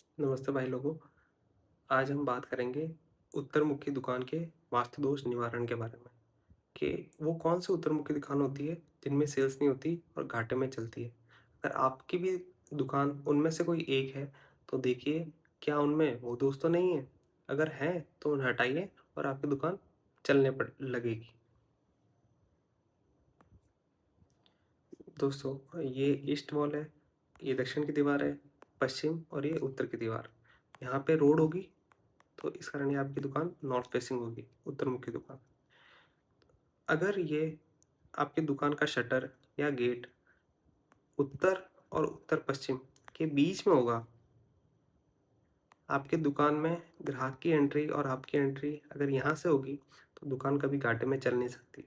नमस्ते भाई लोगों। आज हम बात करेंगे उत्तरमुखी दुकान के वास्तु दोष निवारण के बारे में कि वो कौन सी उत्तरमुखी दुकान होती है जिनमें सेल्स नहीं होती और घाटे में चलती है। अगर आपकी भी दुकान उनमें से कोई एक है तो देखिए क्या उनमें वो दोष तो नहीं है। अगर है तो उन्हें हटाइए और आपकी दुकान चलने पर लगेगी। दोस्तों, ये ईस्ट वॉल है, ये दक्षिण की दीवार है, पश्चिम और ये उत्तर की दीवार। यहाँ पे रोड होगी तो इस कारण ये आपकी दुकान नॉर्थ फेसिंग होगी, उत्तरमुखी दुकान। अगर ये आपकी दुकान का शटर या गेट उत्तर और उत्तर पश्चिम के बीच में होगा, आपकी दुकान में ग्राहक की एंट्री और आपकी एंट्री अगर यहाँ से होगी तो दुकान कभी घाटे में चल नहीं सकती।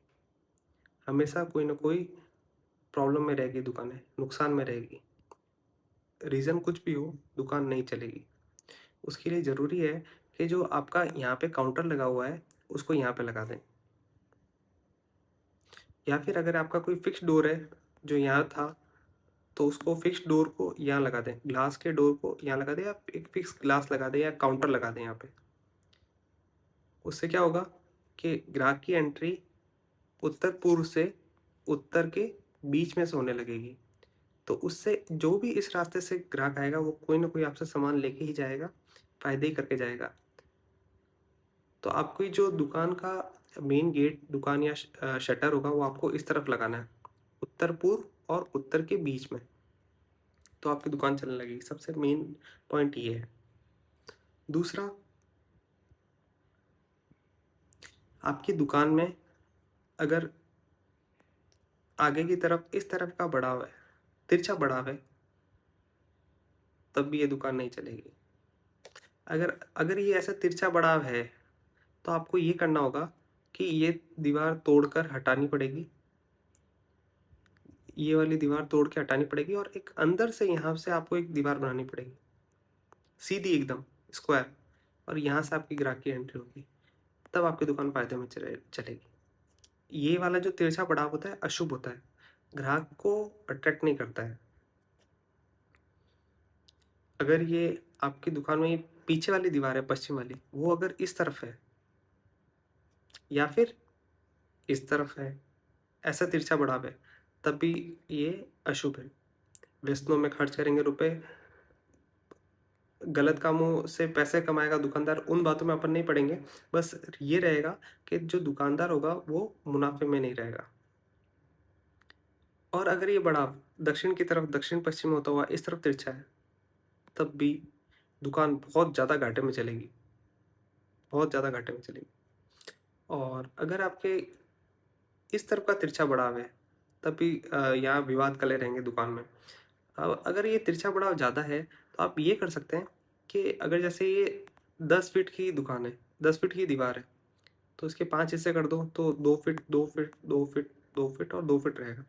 हमेशा कोई ना कोई प्रॉब्लम में रहेगी, दुकानें नुकसान में रहेगी। रीज़न कुछ भी हो, दुकान नहीं चलेगी। उसके लिए ज़रूरी है कि जो आपका यहाँ पे काउंटर लगा हुआ है उसको यहाँ पे लगा दें, या फिर अगर आपका कोई फिक्स डोर है जो यहाँ था तो उसको फिक्स डोर को यहाँ लगा दें, ग्लास के डोर को यहाँ लगा दें या एक फिक्स ग्लास लगा दें या काउंटर लगा दें यहाँ पे। उससे क्या होगा कि ग्राहक की एंट्री उत्तर पूर्व से उत्तर के बीच में से होने लगेगी। तो उससे जो भी इस रास्ते से ग्राहक आएगा वो कोई ना कोई आपसे सामान लेके ही जाएगा, फ़ायदे ही करके जाएगा। तो आपकी जो दुकान का मेन गेट दुकान या शटर होगा वो आपको इस तरफ लगाना है, उत्तर पूर्व और उत्तर के बीच में। तो आपकी दुकान चलने लगेगी। सबसे मेन पॉइंट ये है। दूसरा, आपकी दुकान में अगर आगे की तरफ इस तरफ का बढ़ाव है, तिरछा बढ़ाव है, तब भी ये दुकान नहीं चलेगी। अगर अगर ये ऐसा तिरछा बढ़ाव है तो आपको ये करना होगा कि ये दीवार तोड़कर हटानी पड़ेगी। ये वाली दीवार तोड़ के हटानी पड़ेगी और एक अंदर से यहाँ से आपको एक दीवार बनानी पड़ेगी, सीधी एकदम स्क्वायर, और यहाँ से आपकी ग्राहक की एंट्री होगी। तब आपकी दुकान फायदे में चलेगी। ये वाला जो तिरछा पड़ाव होता है अशुभ होता है, ग्राहक को अट्रैक्ट नहीं करता है। अगर ये आपकी दुकान में ये पीछे वाली दीवार है पश्चिम वाली, वो अगर इस तरफ है या फिर इस तरफ है, ऐसा तिरछा पड़ाव है, तब भी ये अशुभ है। व्यसनों में खर्च करेंगे रुपए, गलत कामों से पैसे कमाएगा दुकानदार, उन बातों में अपन नहीं पड़ेंगे। बस ये रहेगा कि जो दुकानदार होगा वो मुनाफे में नहीं रहेगा। और अगर ये बढ़ाव दक्षिण की तरफ दक्षिण पश्चिम होता हुआ इस तरफ तिरछा है, तब भी दुकान बहुत ज़्यादा घाटे में चलेगी, बहुत ज़्यादा घाटे में चलेगी। और अगर आपके इस तरफ का तिरछा बढ़ाव है, तब भी यहाँ विवाद कले रहेंगे दुकान में। अगर ये तिरछा बढ़ाव ज़्यादा है तो आप ये कर सकते हैं कि अगर जैसे ये 10 फीट की दुकान है, 10 फीट की दीवार है, तो इसके 5 हिस्से कर दो तो 2 फीट, 2 फीट, 2 फीट, 2 फीट और 2 फीट रहेगा।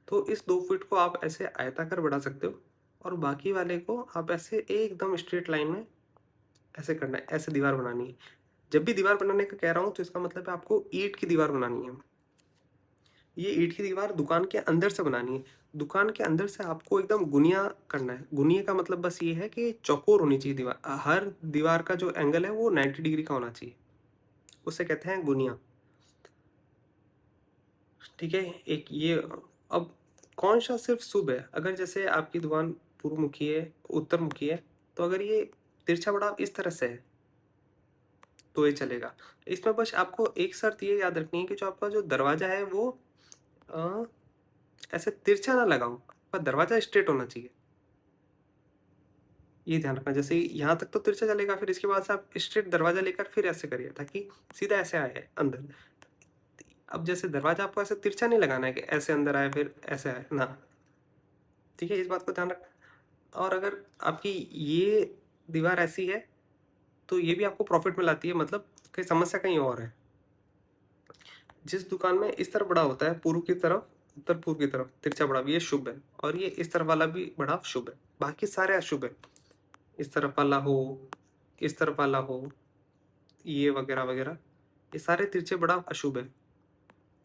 तो इस 2 फीट को आप ऐसे आयताकार बढ़ा सकते हो और बाकी वाले को आप ऐसे एकदम स्ट्रेट लाइन में ऐसे करना है, ऐसे दीवार बनानी है। जब भी दीवार बनाने का कह रहा हूँ तो इसका मतलब है आपको ईंट की दीवार बनानी है। ये ईंट की दीवार दुकान के अंदर से बनानी है। दुकान के अंदर से आपको एकदम गुनिया करना है। गुनिया का मतलब बस ये है कि चौकोर होनी चाहिए दीवार। हर दीवार का जो एंगल है वो 90 डिग्री का होना चाहिए। उसे कहते हैं गुनिया। ठीक है? एक ये। अब कौन-सा सिर्फ़ शुभ है? अगर जैसे आपकी दुकान पूर्वमुखी है, उत्तरमुखी है, तो अगर ये तिरछा बढ़ाव इस तरह से है, तो ये चलेगा। इसमें बस आपको एक शर्त ये याद रखनी है कि जो आपका जो दरवाज़ा है वो अ, ऐसे तिरछा ना लगाओ। आपका दरवाज़ा स्ट्रेट होना चाहिए। ये ध्यान रखना। जैसे यहाँ तक तो तिरछा चलेगा, फिर इसके बाद से आप स्ट्रेट दरवाज़ा लेकर फिर ऐसे करिए ताकि सीधा ऐसे आए अंदर। अब जैसे दरवाज़ा आपको ऐसे तिरछा नहीं लगाना है कि ऐसे अंदर आए फिर ऐसे आए, ना। ठीक है? इस बात को ध्यान रखना। और अगर आपकी ये दीवार ऐसी है, तो ये भी आपको प्रॉफ़िट में लाती है, मतलब कि समस्या कहीं और है। जिस दुकान में इस तरफ बढ़ाव होता है पूर्व की तरफ, उत्तर-पूर्व की तरफ तिरछा बढ़ाव, ये शुभ है और ये इस तरफ वाला भी बढ़ाव शुभ है। बाकी सारे अशुभ है। इस तरफ वाला हो, इस तरफ वाला हो, ये वगैरह-वगैरह, ये सारे तिरछे बढ़ाव अशुभ है।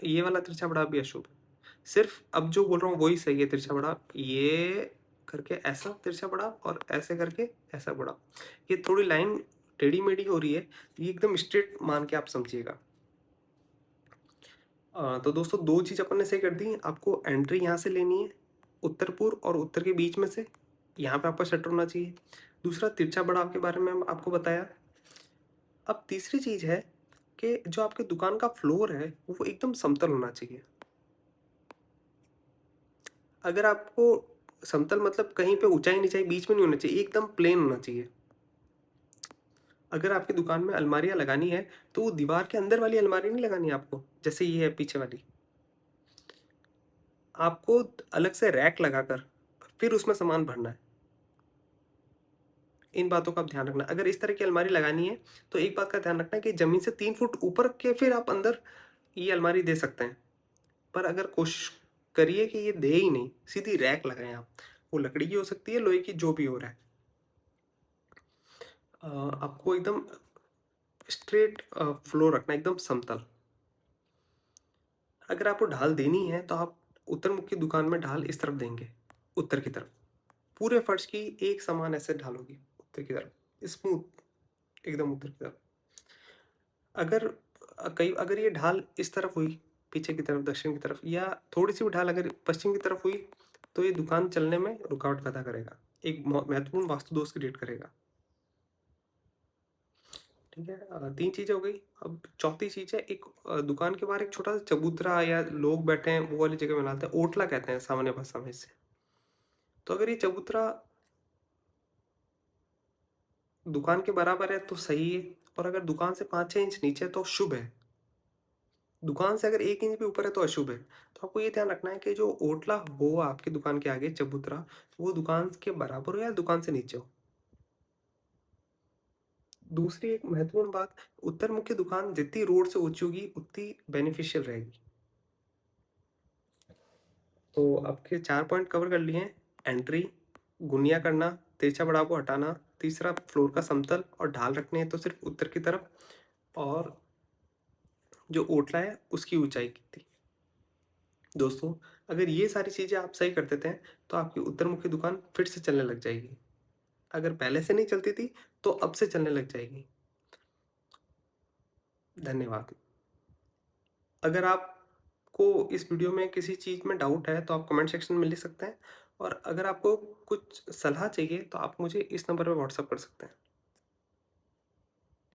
ये वाला तिरछा बढ़ाव भी अशुभ है। सिर्फ़ अब जो बोल रहा हूँ वही सही है तिरछा बढ़ाव। ये करके ऐसा तिरछा बढ़ाओ और ऐसे करके ऐसा बढ़ाओ। ये थोड़ी लाइन टेढ़ी-मेढ़ी हो रही है, ये एकदम स्ट्रेट मान के आप समझिएगा। तो दोस्तों 2 चीज़ अपन ने सही कर दी। आपको एंट्री यहाँ से लेनी है, उत्तर-पूर्व और उत्तर के बीच में से, यहाँ पे आपका शटर होना चाहिए। दूसरा तिरछा बढ़ाव के बारे में आपको बताया। अब तीसरी चीज़ है कि जो आपके दुकान का फ्लोर है, वो एकदम समतल होना चाहिए। अगर आपको समतल मतलब कहीं पे ऊँचाई-नीचाई बीच में नहीं होना चाहिए, एकदम प्लेन होना चाहिए। अगर आपकी दुकान में अलमारियाँ लगानी है, तो वो दीवार के अंदर वाली अलमारी नहीं लगानी है आपको, जैसे ये है पीछे वाली। आपको अलग से रैक लगाकर फिर उसमें सामान भरना है। इन बातों का आप ध्यान रखना। अगर इस तरह की अलमारी लगानी है, तो एक बात का ध्यान रखना कि ज़मीन से 3 फुट ऊपर रख के फिर आप अंदर ये अलमारी दे सकते हैं। पर अगर कोशिश करिए कि ये दे ही नहीं, सीधी रैक लगाएँ आप। वो लकड़ी की हो सकती है, लोहे की, जो भी हो रहा है। आपको एकदम स्ट्रेट फ्लोर रखना है, एकदम समतल। अगर आपको ढाल देनी है, तो आप उत्तरमुख की दुकान में ढाल इस तरफ देंगे, उत्तर की तरफ। पूरे फर्श की एक समान ऐसे ढाल होगी उत्तर की तरफ, स्मूथ एकदम उत्तर की तरफ। अगर अगर ये ढाल इस तरफ हुई, पीछे की तरफ, दक्षिण की तरफ, या थोड़ी-सी भी ढाल अगर पश्चिम की तरफ हुई, तो ये दुकान चलने में रुकावट पैदा करेगा। एक महत्वपूर्ण वास्तु दोष क्रिएट करेगा। ठीक है? 3 चीज़ें हो गई। अब चौथी चीज़ है, एक दुकान के बाहर एक छोटा-सा चबूतरा या लोग बैठे हैं, वो वाली जगह बनाते हैं, ओटला कहते हैं सामान्य भाषा में इसे। तो अगर ये चबूतरा दुकान के बराबर है तो सही है, और अगर दुकान से 5-6 इंच नीचे है तो शुभ है। दुकान से अगर 1 इंच भी ऊपर है तो अशुभ है। तो आपको ये ध्यान रखना है कि जो ओटला हो आपकी दुकान के आगे चबूतरा, वो दुकान के बराबर हो या दुकान से नीचे हो। दूसरी एक महत्वपूर्ण बात, उत्तर मुखी दुकान जितनी रोड से ऊँची होगी, उतनी बेनिफिशियल रहेगी। तो आपके 4 पॉइंट कवर कर लिए हैं। एंट्री, गुनिया करना, तिरछा पड़ाव को हटाना, तीसरा फ्लोर का समतल और ढाल रखने हैं तो सिर्फ़ उत्तर की तरफ, और जो ओटला है उसकी ऊँचाई कितनी। दोस्तों, अगर ये सारी चीज़ें आप सही कर देते हैं, तो आपकी उत्तरमुखी दुकान फिर से चलने लग जाएगी। अगर पहले से नहीं चलती थी, तो अब से चलने लग जाएगी। धन्यवाद। अगर आपको इस वीडियो में किसी चीज़ में डाउट है, तो आप कमेंट सेक्शन में लिख सकते हैं, और अगर आपको कुछ सलाह चाहिए, तो आप मुझे इस नंबर पे व्हाट्सएप कर सकते हैं।